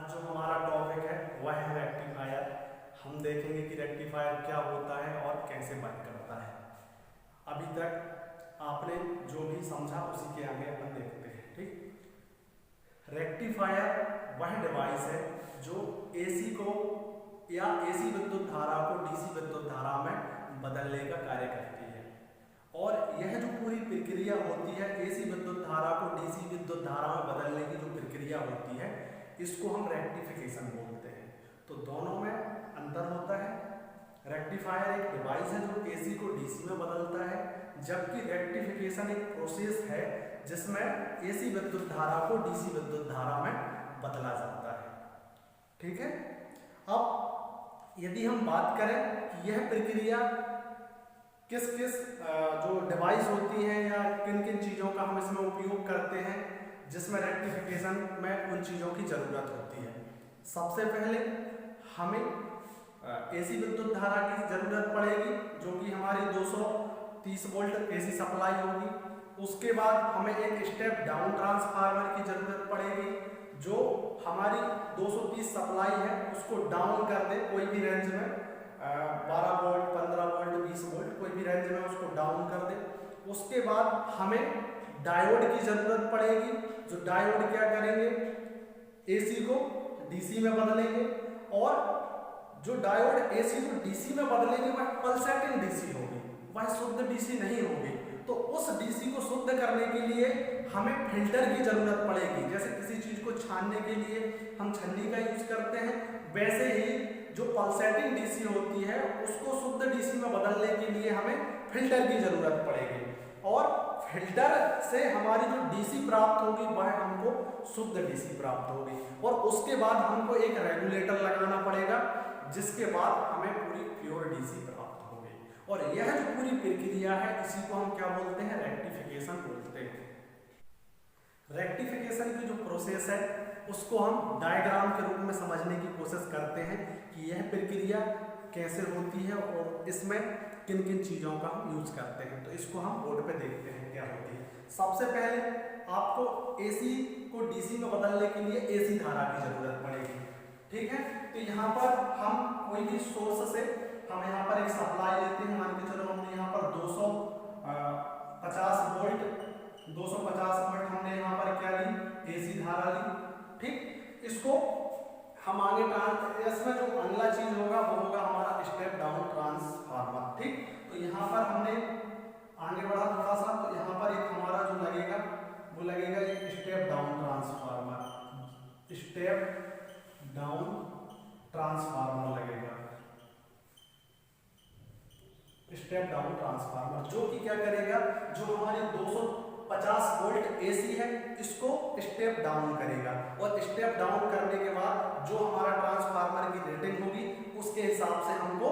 जो हमारा टॉपिक है वह है रेक्टिफायर। हम देखेंगे कि रेक्टिफायर क्या होता है और कैसे वर्क करता है। अभी तक आपने जो भी समझा उसी के आगे अपन देखते हैं। ठीक, रेक्टिफायर वह डिवाइस है जो एसी को या एसी विद्युत धारा को डीसी विद्युत धारा में बदलने का कार्य करती है। और यह जो पूरी प्रक्रिया होती है एसी विद्युत धारा को डीसी विद्युत धारा में बदलने की जो प्रक्रिया होती है इसको हम रेक्टिफिकेशन बोलते हैं। तो दोनों में अंतर होता है। रेक्टिफायर एक डिवाइस है जो एसी को डीसी में बदलता है, जबकि रेक्टिफिकेशन एक प्रोसेस है जिसमें एसी विद्युत धारा को डीसी विद्युत धारा में बदला जाता है। ठीक है, अब यदि हम बात करें कि यह प्रक्रिया किस किस जो डिवाइस होती हैं या किन किन चीज़ों का हम इसमें उपयोग करते हैं जिसमें रेक्टिफिकेशन में उन चीज़ों की ज़रूरत होती है। सबसे पहले हमें एसी विद्युत धारा की ज़रूरत पड़ेगी जो कि हमारी 230 वोल्ट एसी सप्लाई होगी। उसके बाद हमें एक स्टेप डाउन ट्रांसफार्मर की ज़रूरत पड़ेगी जो हमारी 230 सप्लाई है उसको डाउन कर दे कोई भी रेंज में, 12 वोल्ट, 15 वोल्ट, 20 वोल्ट, कोई भी रेंज में उसको डाउन कर दे। उसके बाद हमें डायोड की ज़रूरत पड़ेगी जो डायोड क्या करेंगे, एसी को डीसी में बदलेंगे। और जो डायोड एसी को डीसी में बदलेंगे वह पल्सेटिंग डीसी होगी, वह शुद्ध डीसी नहीं होगी। तो उस डीसी को शुद्ध करने के लिए हमें फिल्टर की ज़रूरत पड़ेगी। जैसे किसी चीज़ को छानने के लिए हम छन्नी का यूज़ करते हैं, वैसे ही जो पल्सेटिंग डीसी होती है उसको शुद्ध डीसी में बदलने के लिए हमें फिल्टर की ज़रूरत पड़ेगी। और फिल्टर से हमारी जो डीसी प्राप्त होगी वह हमको शुद्ध डीसी प्राप्त होगी। और उसके बाद हमको एक रेगुलेटर लगाना पड़ेगा जिसके बाद हमें पूरी प्योर डीसी प्राप्त होगी। और यह जो पूरी प्रक्रिया है इसी को हम क्या बोलते हैं, रेक्टिफिकेशन बोलते हैं। रेक्टिफिकेशन की जो प्रोसेस है उसको हम डायग्राम के रूप में समझने की कोशिश करते हैं कि यह प्रक्रिया कैसे होती है और इसमें किन किन चीज़ों का हम यूज करते हैं। तो इसको हम बोर्ड पे देखते हैं क्या होती है। सबसे पहले आपको एसी को डीसी में बदलने के लिए एसी धारा की जरूरत पड़ेगी। ठीक है, तो यहाँ पर हम कोई भी सोर्स से हम यहाँ पर एक सप्लाई लेते हैं। मान के चलो हमने यहाँ पर 250 वोल्ट 250 वोल्ट हमने यहाँ पर क्या ली, एसी धारा ली। ठीक, इसको हम आगे इसमें जो अगला चीज होगा वो होगा हमारा स्टेप डाउन ट्रांसफार्मर। ठीक, तो यहाँ पर हमने आगे बढ़ा थोड़ा सा, तो यहाँ पर एक हमारा जो लगेगा वो लगेगा एक step down transformer, step down transformer लगेगा, स्टेप डाउन ट्रांसफार्मर जो कि क्या करेगा, जो हमारी 250 वोल्ट एसी है इसको स्टेप डाउन करेगा। और स्टेप डाउन करने के बाद जो हमारा ट्रांसफार्मर की रेटिंग होगी उसके हिसाब से हमको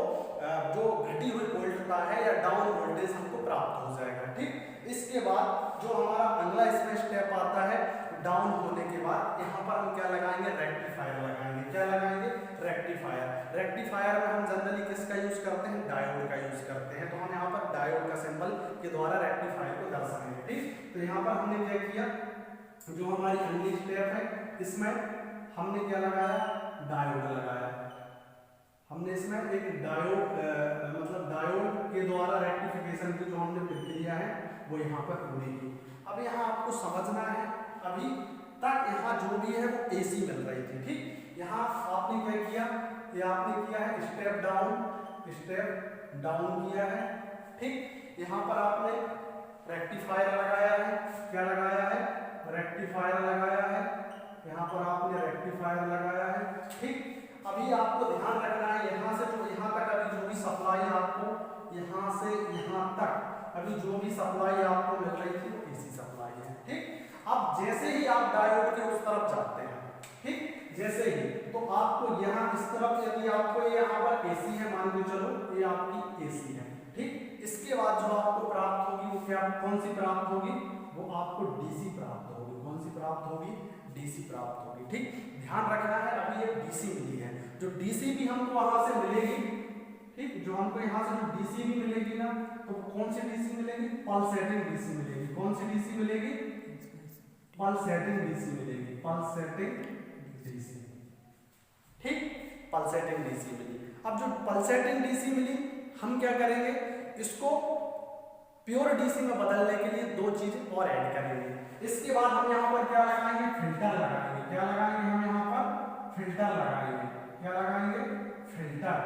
जो घटी हुई वोल्टता है या डाउन वोल्टेज हमको प्राप्त हो जाएगा। ठीक, इसके बाद जो हमारा अगला इसमें स्टेप आता है डाउन होने के बाद यहाँ पर हम क्या लगाएंगे, रेक्टिफायर लगाएंगे। क्या लगाएंगे, रेक्टिफायर। रेक्टिफायर में हम जनरली किसका यूज करते हैं, डायोड का यूज करते हैं। तो हम यहाँ पर डायोड का सिंबल के द्वारा रेक्टिफायर को दर्शाएंगे। ठीक, तो यहाँ पर हमने क्या किया, जो हमारी अगली स्टेप है इसमें हमने क्या लगाया, डायोड लगाया। हमने इसमें एक डायोड मतलब डायोड के द्वारा रेक्टिफिकेशन की जो हमने प्रक्रिया है वो यहाँ पर पूरी की। अब यहाँ आपको समझना है अभी तक यहाँ जो भी है वो एसी मिल रही थी। ठीक, यहाँ आपने क्या किया, ये आपने किया है स्टेप डाउन किया है। ठीक, यहाँ पर आपने रेक्टिफायर लगाया है। क्या लगाया है, रेक्टिफायर लगाया है। यहाँ पर आपने रेक्टिफायर लगाया है। ठीक, अभी आपको ध्यान रखना है यहाँ से जो यहाँ तक अभी जो भी सप्लाई आपको यहाँ से यहाँ तक अभी जो भी सप्लाई आपको मिल रही थी वो एसी सप्लाई है। ठीक, अब जैसे ही आप डायोड के उस तरफ जाते हैं, ठीक, जैसे ही तो आपको यहाँ इस तरफ यदि आपको यहाँ पर एसी है, मान के चलो ये आपकी एसी है। ठीक, इसके बाद जो आपको प्राप्त होगी वो क्या, कौन सी प्राप्त होगी, वो आपको डीसी प्राप्त होगी। कौन सी प्राप्त होगी, डीसी प्राप्त होगी। ठीक, ध्यान रखना है अभी एक डीसी मिली है, जो डीसी भी हमको वहां से मिलेगी। ठीक, जो हमको यहाँ से जो डीसी भी मिलेगी ना, तो कौन सी डीसी मिलेगी, पल्सेटिंग डीसी मिलेगी। कौन सी डीसी मिलेगी, पल्सेटिंग डीसी मिलेगी, पल्सेटिंग डीसी। पल्सेटिंग डीसी मिली। अब जो पल्सेटिंग डीसी मिली हम क्या करेंगे, इसको प्योर डीसी में बदलने के लिए दो चीज और ऐड करेंगे। इसके बाद हम यहाँ पर क्या लगाएंगे, फिल्टर लगाएंगे। क्या लगाएंगे हम यहाँ पर, फिल्टर लगाएंगे। क्या लगाएंगे, फिल्टर।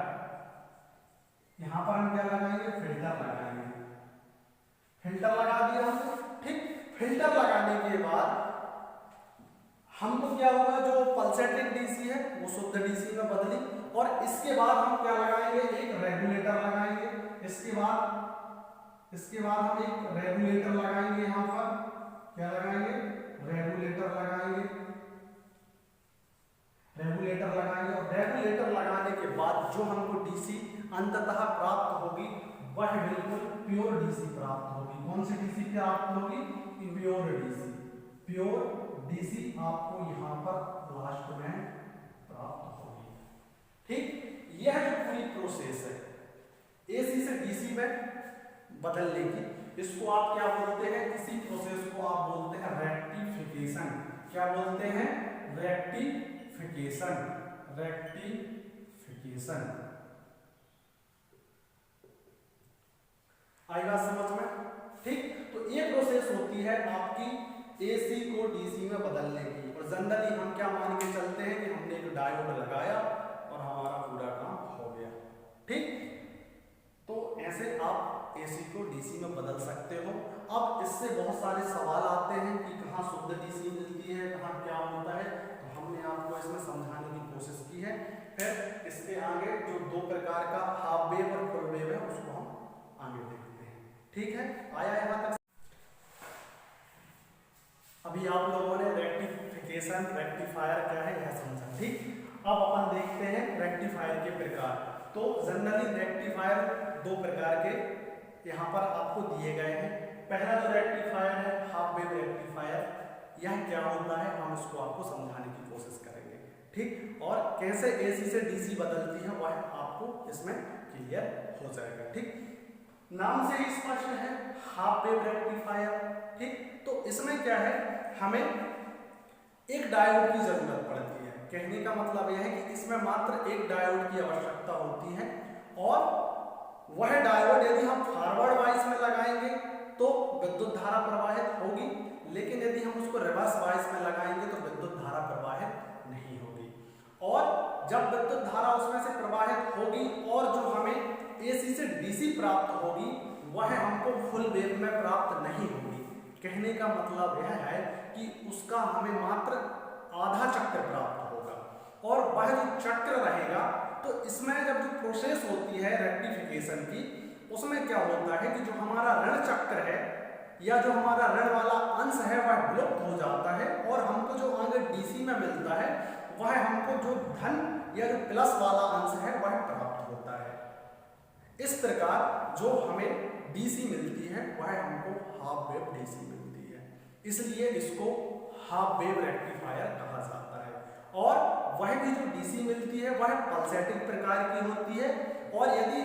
यहाँ पर हम क्या लगाएंगे, फिल्टर लगाएंगे। फिल्टर लगा दिया हमने, ठीक। फिल्टर लगाने के बाद हमको क्या होगा, जो पल्सेटिंग डीसी है वो शुद्ध डीसी में बदली। और इसके बाद हम क्या लगाएंगे, एक रेगुलेटर लगाएंगे। इसके बाद हम एक रेगुलेटर लगाएंगे। यहाँ पर क्या लगाएंगे, रेगुलेटर लगाएंगे। रेगुलेटर लगाएंगे और रेगुलेटर लगाने के बाद जो हमको डीसी अंततः प्राप्त होगी वह बिल्कुल प्योर डीसी प्राप्त होगी। कौन सी डीसी प्राप्त होगी, प्योर डीसी। प्योर डीसी आपको यहाँ पर लास्ट में प्राप्त होगी, ठीक। यह जो पूरी प्रोसेस है एसी से डीसी में बदलने की, इसको आप क्या बोलते हैं, इसी प्रोसेस को आप बोलते हैं रेक्टिफिकेशन। क्या बोलते हैं, रेक्टिफिकेशन। रेक्टिफिकेशन आई बात समझ में, ठीक। तो ये प्रोसेस होती है आपकी एसी को डीसी में बदलने की। और जनरली हम क्या मान के चलते हैं कि हमने एक डायोड लगाया और हमारा पूरा काम हो गया, ठीक। तो ऐसे आप एसी को डीसी में बदल सकते हो। अब इससे बहुत सारे सवाल आते हैं कि कहाँ शुद्ध डीसी मिलती है, कहाँ क्या होता है। तो हमने आपको इसमें समझाने की कोशिश की है। फिर इसके आगे जो दो प्रकार का हाफ वेव और फुल वेव है उसको हम आगे देखते हैं, ठीक है। आया यहाँ तक। अभी आप लोगों ने रेक्टिफिकेशन, रेक्टिफायर क्या है यह समझा, ठीक। अब अपन देखते हैं रेक्टिफायर के प्रकार। तो जनरली रेक्टिफायर दो प्रकार के यहाँ पर आपको दिए गए हैं। पहला जो रेक्टिफायर है हाफ वेव रेक्टिफायर, यह क्या होता है हम इसको आपको समझाने की कोशिश करेंगे, ठीक। और कैसे एसी से डीसी बदलती है वह आपको इसमें क्लियर हो जाएगा, ठीक। नाम से ही स्पष्ट है हाफ वेव रेक्टिफायर, ठीक। तो इसमें क्या है, हमें एक डायोड की जरूरत पड़ती है। कहने का मतलब यह है कि इसमें मात्र एक डायोड की आवश्यकता होती है। और वह डायोड यदि हम फॉरवर्ड वाइस में लगाएंगे तो विद्युत धारा प्रवाहित होगी, लेकिन यदि हम उसको रिवर्स वाइस में लगाएंगे तो विद्युत धारा प्रवाहित नहीं होगी। और जब विद्युत धारा उसमें से प्रवाहित होगी और जो हमें एसी से डीसी प्राप्त होगी वह हमको फुल वेव में प्राप्त नहीं होगी। कहने का मतलब यह है कि उसका हमें मात्र आधा चक्र प्राप्त होगा। और वह जो चक्र रहेगा, तो इसमें जब जो प्रोसेस होती है रेक्टिफिकेशन की, उसमें क्या होता है कि जो हमारा ऋण चक्र है या जो हमारा ऋण वाला अंश है वह विलुप्त हो जाता है और हमको जो आगे डीसी में मिलता है वह हमको जो धन या जो प्लस वाला अंश है वह प्राप्त होता है। इस प्रकार जो हमें डीसी मिलती है वह हमको हाफ वेव डीसी मिलती है, इसलिए इसको हाफ वेव रेक्टिफायर कहा जाता है। और वह भी जो डीसी मिलती है वह पल्सेटिंग प्रकार की होती है। और यदि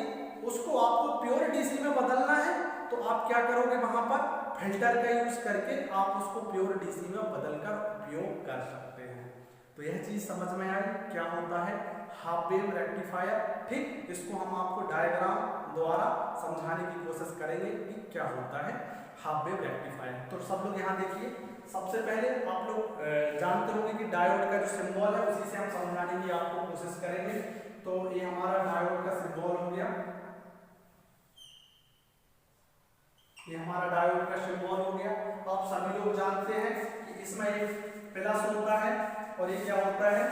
उसको आपको प्योर डीसी में बदलना है तो आप क्या करोगे, वहां पर फिल्टर का यूज करके आप उसको प्योर डीसी में बदलकर उपयोग कर सकते हैं। तो यह चीज समझ में आई क्या होता है हाफ वेव रेक्टिफायर, ठीक। इसको हम आपको डायग्राम द्वारा समझाने की कोशिश करेंगे कि क्या होता है हाफ वेव रेक्टिफायर। तो सब लोग यहाँ देखिए, सबसे पहले आप लोग जानते होंगे कि डायोड का जो सिंबल है उसी से हम समझाने की आपको कोशिश करेंगे। तो ये हमारा डायोड का सिंबल हो गया, ये हमारा डायोड का सिंबल हो गया। आप सभी लोग जानते हैं कि इसमें एक प्लस होता है और ये क्या होता है,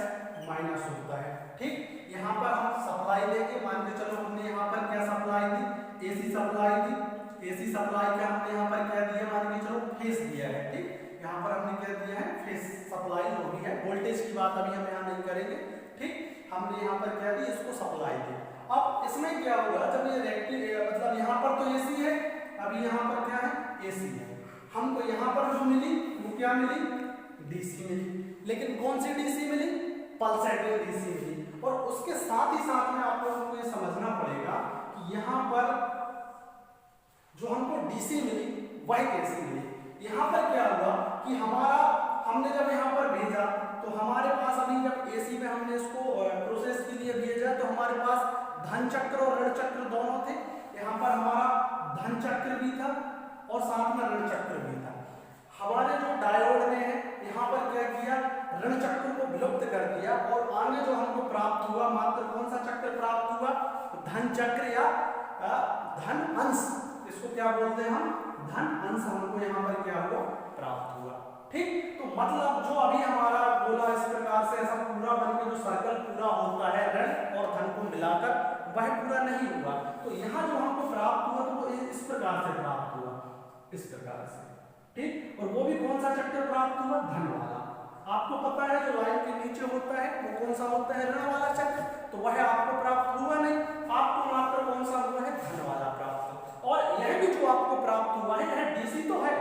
माइनस होता है, ठीक। यहाँ पर हम सप्लाई लेके मान के चलो हमने यहाँ पर क्या सप्लाई दी, एसी सप्लाई दी। एसी सप्लाई का हमने यहाँ पर क्या दिया, मान के चलो फेस दिया है, ठीक। यहाँ पर हमने क्या दिया है, फेस सप्लाई हो गई है। वोल्टेज की बात अभी हम यहाँ नहीं करेंगे, ठीक। हमने यहाँ पर क्या दी, इसको सप्लाई दी। अब इसमें क्या होगा, जब ये मतलब यहाँ पर तो एसी है, अभी यहाँ पर क्या है, एसी है। हमको यहाँ पर जो मिली वो क्या मिली, डीसी मिली। लेकिन कौन सी डीसी मिली, पल्सेटिंग डीसी मिली। और उसके साथ ही साथ में आप लोगों को ये समझना पड़ेगा कि यहाँ पर जो हमको डीसी मिली वह कैसी मिली। यहाँ पर क्या हुआ कि हमने जब यहाँ पर भेजा तो हमारे पास अभी जब एसी में हमने इसको प्रोसेस के लिए भेजा तो हमारे पास धन चक्र और ऋण चक्र दोनों थे। यहाँ पर हमारा धन चक्र भी था और साथ में ऋण चक्र भी था। हमारे जो डायोड ने है यहाँ पर क्या किया, ऋण चक्र को विलुप्त कर दिया और आगे जो हमको प्राप्त हुआ मात्र कौन सा चक्र प्राप्त हुआ, धन चक्र या धन अंश, इसको क्या बोलते हैं हम, धन अंश हमको यहाँ पर क्या हुआ, प्राप्त हुआ। ठीक, तो मतलब जो अभी हमारा गोला इस प्रकार से ऐसा पूरा बनकर जो सर्कल पूरा होता है ऋण और धन को मिलाकर, वह पूरा नहीं हुआ। तो यहाँ जो हमको प्राप्त हुआ तो वो इस प्रकार से प्राप्त हुआ, इस प्रकार से। ठीक, और वो भी कौन सा चक्र प्राप्त हुआ, धन वाला। आपको पता है जो लाइन के नीचे होता है वो कौन सा होता है, ऋण वाला चक्र, तो वह आपको प्राप्त हुआ नहीं, आपको मात्र कौन सा हुआ है, धन वाला प्राप्त। और यह भी जो आपको प्राप्त हुआ है यह डीसी तो है,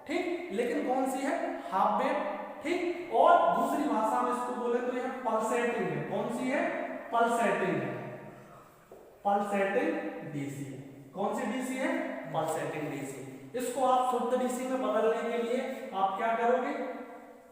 ठीक, लेकिन कौन सी है, हाफ वेव। ठीक, और दूसरी भाषा में इसको बोले तो यह पल्सेटिंग है। कौन सी है, पल्सेटिंग है, पल्सेटिंग डीसी। कौन सी डीसी है, पल्सेटिंग डीसी। इसको आप शुद्ध डीसी में बदलने के लिए आप क्या करोगे,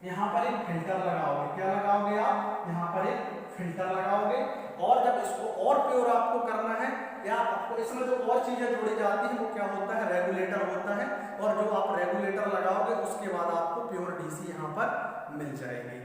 यहाँ पर एक फिल्टर लगाओगे। क्या लगाओगे आप, यहाँ पर एक फिल्टर लगाओगे। और जब इसको और प्योर आपको करना है या आपको इसमें जो और चीजें जोड़ी जाती हैं वो क्या होता है, रेगुलेटर होता है। और जो आप रेगुलेटर लगाओगे उसके बाद आपको प्योर डीसी यहाँ पर मिल जाएगी।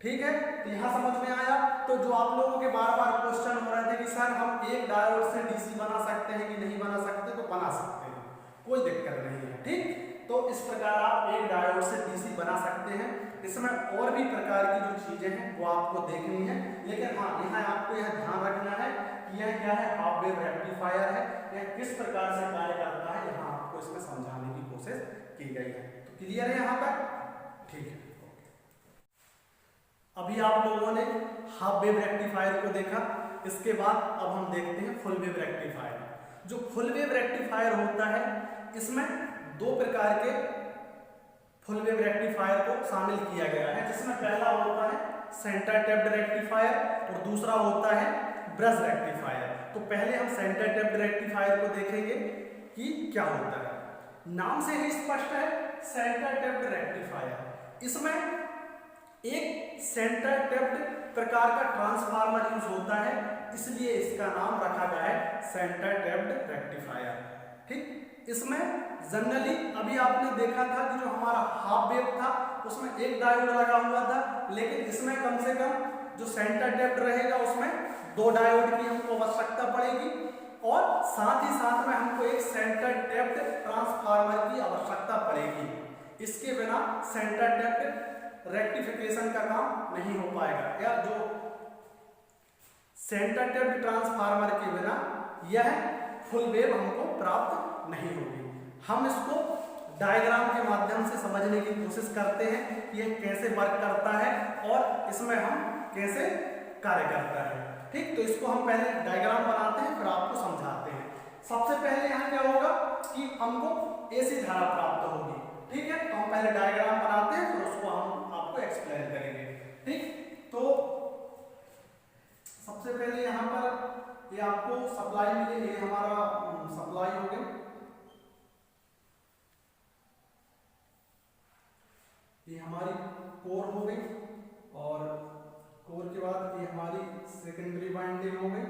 ठीक है, तो यहाँ समझ में आया। तो जो आप लोगों के बार बार क्वेश्चन हो रहे थे कि सर हम एक डायोड से डीसी बना सकते हैं कि नहीं बना सकते, तो बना सकते हैं, कोई दिक्कत नहीं है। ठीक, तो इस प्रकार आप एक डायोड से डीसी बना सकते हैं। इसमें और भी प्रकार की जो चीजें हैं वो आपको देखनी है, लेकिन हाँ यहाँ आपको यह ध्यान रखना है कि यह क्या है, हाफ वेव रेक्टिफायर है, यह किस प्रकार से कार्य करता है, यहाँ आपको इसमें समझाने की कोशिश की गई है। तो क्लियर है यहाँ तक, ठीक है। अभी आप लोगों ने हाफ वेव रेक्टिफायर को देखा, इसके बाद अब हम देखते हैं फुल वेव रेक्टिफायर। जो फुल वेव रेक्टिफायर होता है इसमें दो प्रकार के फुल वेव रेक्टिफायर को शामिल किया गया है, जिसमें पहला होता है सेंटर टेप्ड रेक्टिफायर और दूसरा होता है ब्रश रेक्टिफायर। तो पहले हम सेंटर टेप्ड रेक्टिफायर को देखेंगे कि क्या होता है। नाम से ही स्पष्ट है, सेंटर टेप्ड रेक्टिफायर। इसमें एक सेंटर टेप्ड प्रकार का ट्रांसफार्मर यूज होता है, इसलिए इसका नाम रखा गया है सेंटर टेप्ड रेक्टिफायर। ठीक, इसमें जनरली अभी आपने देखा था कि जो हमारा हाफ वेव था उसमें एक डायोड लगा हुआ था, लेकिन इसमें कम से कम जो सेंटर टेप्ड रहेगा उसमें दो डायोड की हमको आवश्यकता पड़ेगी और साथ ही साथ में हमको एक सेंटर टेप्ड ट्रांसफार्मर की आवश्यकता पड़ेगी। इसके बिना सेंटर टेप्ड रेक्टिफिकेशन का काम नहीं हो पाएगा, या जो सेंटर टेप्ड ट्रांसफार्मर के बिना यह फुल वेव हमको प्राप्त नहीं होगी। हम इसको डायग्राम के माध्यम से समझने की कोशिश करते हैं कि यह कैसे वर्क करता है और इसमें हम कैसे कार्य करता है। ठीक, तो इसको हम पहले डायग्राम बनाते हैं फिर आपको समझाते हैं। सबसे पहले यहाँ क्या होगा कि हमको एसी धारा प्राप्त होगी। ठीक है, तो हम पहले डायग्राम बनाते हैं फिर उसको हम आपको एक्सप्लेन करेंगे। ठीक, तो सबसे पहले यहाँ पर ये आपको सप्लाई मिलेगी, ये हमारा सप्लाई हो गया, ये हमारी कोर हो गई और कोर के बाद ये हमारी सेकेंडरी वाइंडिंग हो गई,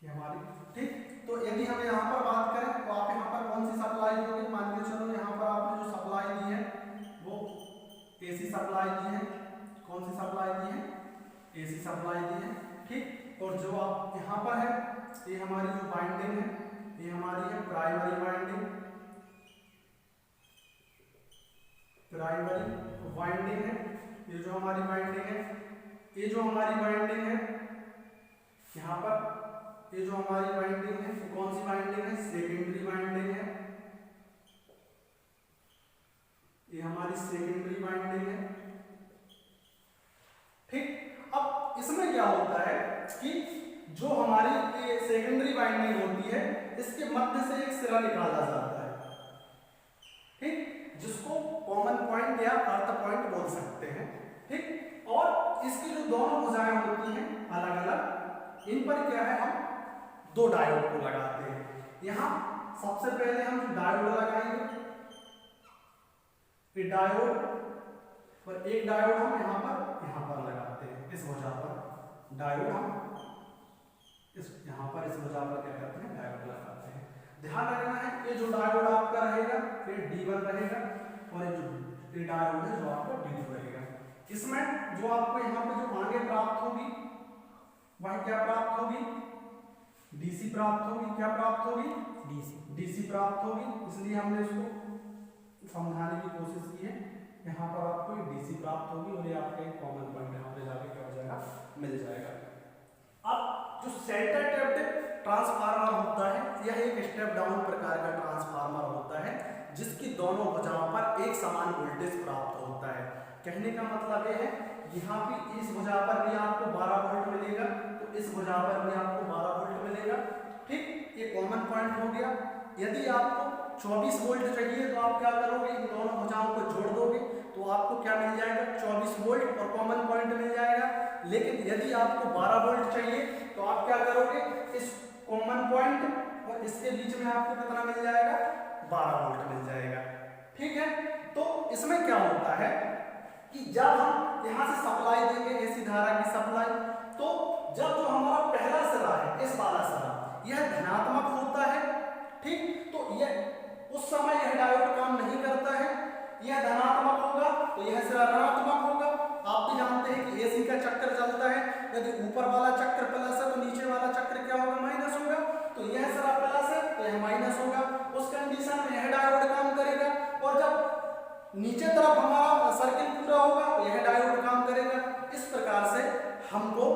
ये हमारी। ठीक, तो यदि हम यहाँ पर बात करें तो आप यहाँ पर कौन सी सप्लाई दोगे, मान के चलो यहाँ पर आपने जो सप्लाई दी है वो एसी सप्लाई दी है। कौन सी सप्लाई दी है, एसी सप्लाई दी है। ठीक, और जो आप यहाँ पर है ये हमारी जो वाइंडिंग है ये हमारी है प्राइमरी वाइंडिंग, प्राइमरी वाइंडिंग है। ये जो हमारी वाइंडिंग है, ये जो हमारी वाइंडिंग है यहाँ पर, ये जो हमारी वाइंडिंग है वो कौन सी वाइंडिंग है, सेकेंडरी वाइंडिंग है। ये हमारी सेकेंडरी वाइंडिंग है। ठीक, अब इसमें क्या होता है कि जो हमारी ये सेकेंडरी वाइंडिंग होती है इसके मध्य से एक सिरा निकाला जाता है। ठीक, जिसको कॉमन पॉइंट या अर्थ पॉइंट बोल सकते हैं। ठीक, और इसकी जो दोनों भुजाएं होती हैं अलग अलग, इन पर क्या है हम दो डायोड को लगाते हैं। यहाँ सबसे पहले हम डायोड लगाएंगे, ये डायोड और एक डायोड हम यहाँ पर लगाते हैं इस वजह पर डायोड हम यहाँ पर इस वजह पर क्या करते हैं डायोड लगाते हैं। ध्यान रखना है ये जो डायोड आपका रहेगा ये D1 रहेगा और ये डायोड है जो आपका D2 रहेगा। इसमें जो आपको यहाँ पे जो आगे प्राप्त होगी वह क्या प्राप्त होगी DC प्राप्त होगी। क्या प्राप्त होगी DC प्राप्त होगी। इसलिए हमने इसको समझाने की कोशिश की है। यहाँ पर आपको DC प्राप्त होगी और ये आपका एक कॉमन पॉइंट यहाँ पे जाके क्या हो जाएगा मिल जाएगा। अब जो सेंटर टैप्ड ट्रांसफार्मर होता है यह एक स्टेप डाउन प्रकार का ट्रांसफार्मर होता है जिसकी दोनों भुजाओं पर एक समान वोल्टेज प्राप्त होता है। कहने का मतलब यह है यहाँ पे इस भुजा पर भी आपको 12 वोल्ट मिलेगा तो इस भुजा पर भी आपको 12 वोल्ट मिलेगा। ठीक, ये कॉमन पॉइंट हो गया। यदि आपको 24 वोल्ट चाहिए तो आप क्या करोगे इन दोनों भुजाओं को जोड़ दोगे तो आपको क्या मिल जाएगा 24 वोल्ट और कॉमन पॉइंट मिल जाएगा। लेकिन यदि आपको 12 वोल्ट चाहिए तो आप क्या करोगे इस कॉमन पॉइंट और इसके बीच में आपको कितना मिल जाएगा 12 वोल्ट मिल जाएगा। ठीक है, तो इसमें क्या होता है कि जब हम यहाँ से सप्लाई देंगे एसी धारा की सप्लाई तो जब जो हमारा पहला सिरा है इस वाला सिरा यह धनात्मक होता है। ठीक, तो यह उस समय यह डायोड काम नहीं करता है। यह धनात्मक होगा तो यह सिरा ऋणात्मक होगा। आप भी जानते हैं कि एसी का चक्कर चलता है यदि ऊपर वाला चक्र प्लस है तो नीचे वाला चक्र क्या होगा माइनस होगा। तो यह सिरा प्लस है तो यह माइनस होगा। उस कंडीशन में यह डायोड काम करेगा और जब नीचे तरफ हमारा सर्किल पूरा होगा तो यह डायोड काम करेगा। इस प्रकार से हमको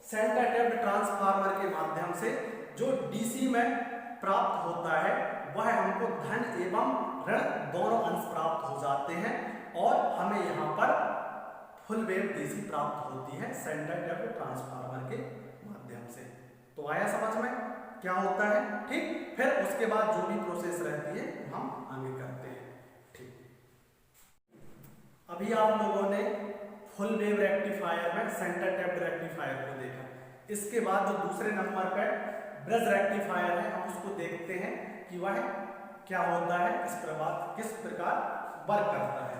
सेंटर टैप्ड ट्रांसफार्मर के माध्यम से जो डीसी में प्राप्त होता है वह हमको धन एवं ऋण दोनों अंश प्राप्त हो जाते हैं और हमें यहाँ पर फुल वेव डीसी प्राप्त होती है सेंटर टैप्ड ट्रांसफार्मर के माध्यम से। तो आया समझ में क्या होता है। ठीक, फिर उसके बाद जो भी प्रोसेस रहती है हम आगे करते हैं। अभी आप लोगों ने फुल वेव रेक्टिफायर में सेंटर टैप्ड रेक्टिफायर को देखा। इसके बाद जो दूसरे नंबर पर ब्रिज रेक्टिफायर है हम उसको देखते हैं कि वह क्या होता है किस प्रकार वर्क करता है।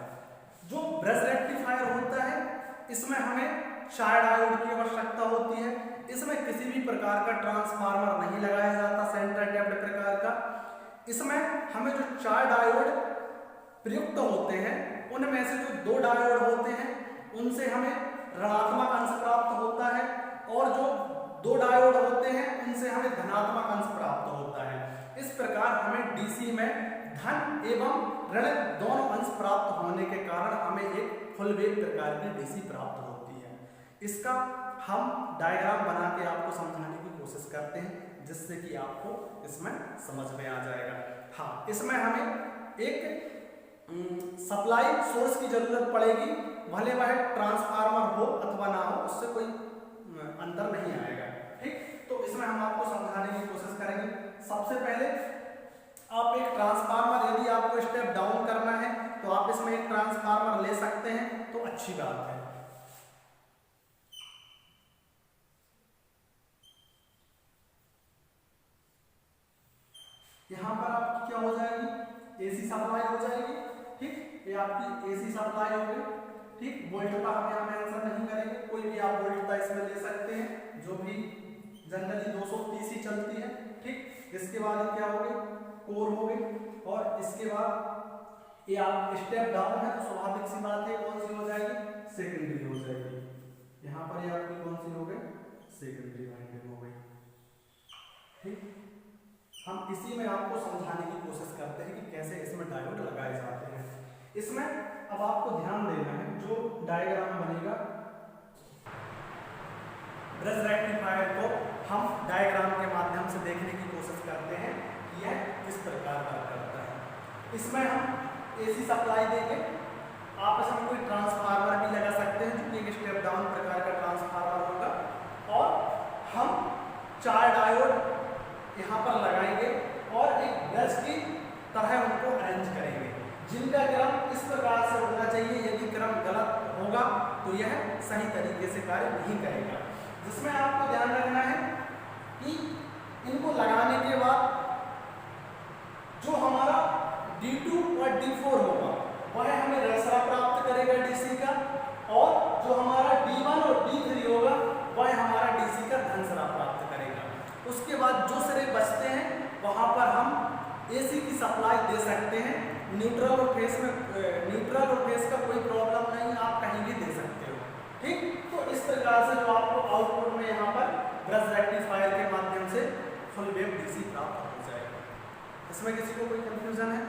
जो ब्रिज रेक्टिफायर होता है इसमें हमें 4 डायोड की आवश्यकता होती है। इसमें किसी भी प्रकार का ट्रांसफार्मर नहीं लगाया जाता सेंटर टैप्ड प्रकार का। इसमें हमें जो 4 डायोड प्रयुक्त होते हैं उनमें से जो 2 डायोड होते हैं उनसे हमें ऋणात्मक अंश प्राप्त होता है और जो 2 डायोड होते हैं उनसे हमें धनात्मक अंश प्राप्त होता है। इस प्रकार हमें डीसी में धन एवं ऋण दोनों अंश प्राप्त होने के कारण हमें एक फुल वेव प्रकार की डीसी प्राप्त होती है। इसका हम डायग्राम बना के आपको समझाने की कोशिश करते हैं जिससे कि आपको इसमें समझ में आ जाएगा। हाँ, इसमें हमें एक सप्लाई सोर्स की जरूरत पड़ेगी, भले वह ट्रांसफार्मर हो अथवा ना हो उससे कोई अंतर नहीं आएगा। ठीक, तो इसमें हम आपको समझाने की कोशिश करेंगे। सबसे पहले आप एक ट्रांसफार्मर यदि आपको स्टेप डाउन करना है तो आप इसमें एक ट्रांसफार्मर ले सकते हैं तो अच्छी बात है। यहाँ पर आपकी क्या हो जाएगी एसी सप्लाई हो जाएगी। ठीक, ये आपकी एसी सप्लाई हो गई। ठीक, वोल्टता हम यहाँ मेंशन नहीं करेंगे, कोई भी आप वोल्टता इसमें ले सकते हैं जो भी जनरली 230 ही चलती है। ठीक, इसके बाद क्या हो गई कोर हो गई और इसके बाद ये आप स्टेप डाउन है तो स्वाभाविक सी बात है कौन सी हो जाएगी सेकेंडरी हो जाएगी। यहाँ पर ये आपकी कौन सी हो गई सेकेंडरी वाइंडिंग हो गई। ठीक, हम इसी में आपको समझाने की कोशिश करते हैं कि कैसे इसमें डायोड लगाए जाते हैं। इसमें अब आपको ध्यान देना है जो डायग्राम बनेगा ब्रिज रेक्टिफायर को हम डायग्राम के माध्यम से देखने की कोशिश करते हैं कि यह किस प्रकार वर्क करता है। इसमें हम एसी सप्लाई देंगे। आप इसमें कोई ट्रांसफार्मर भी लगा सकते हैं जो कि एक स्टेप डाउन प्रकार का ट्रांसफार्मर होगा और हम 4 डायोड यहाँ पर लगाएंगे और एक ब्रश की तरह उनको अरेंज करेंगे जिनका क्रम इस प्रकार से होना चाहिए। यदि क्रम गलत होगा तो यह सही तरीके से कार्य नहीं करेगा। जिसमें आपको ध्यान रखना है कि इनको लगाने के बाद जो हमारा D2 और D4 होगा वह हमें रसरा प्राप्त करेगा डीसी का, और जो हमारा D1 और D3 होगा वह हमारा डीसी का धनसरा प्राप्त करेगा। उसके बाद जो सिरे बचते हैं वहां पर हम एसी की सप्लाई दे सकते हैं। न्यूट्रल और फेस का कोई प्रॉब्लम नहीं, आप कहीं भी दे सकते हो। ठीक, तो इस प्रकार से जो आपको आउटपुट में यहाँ पर ब्रश रेक्टिफायर के माध्यम से फुल वेव डीसी प्राप्त हो जाएगा। इसमें किसी को कोई कंफ्यूजन है?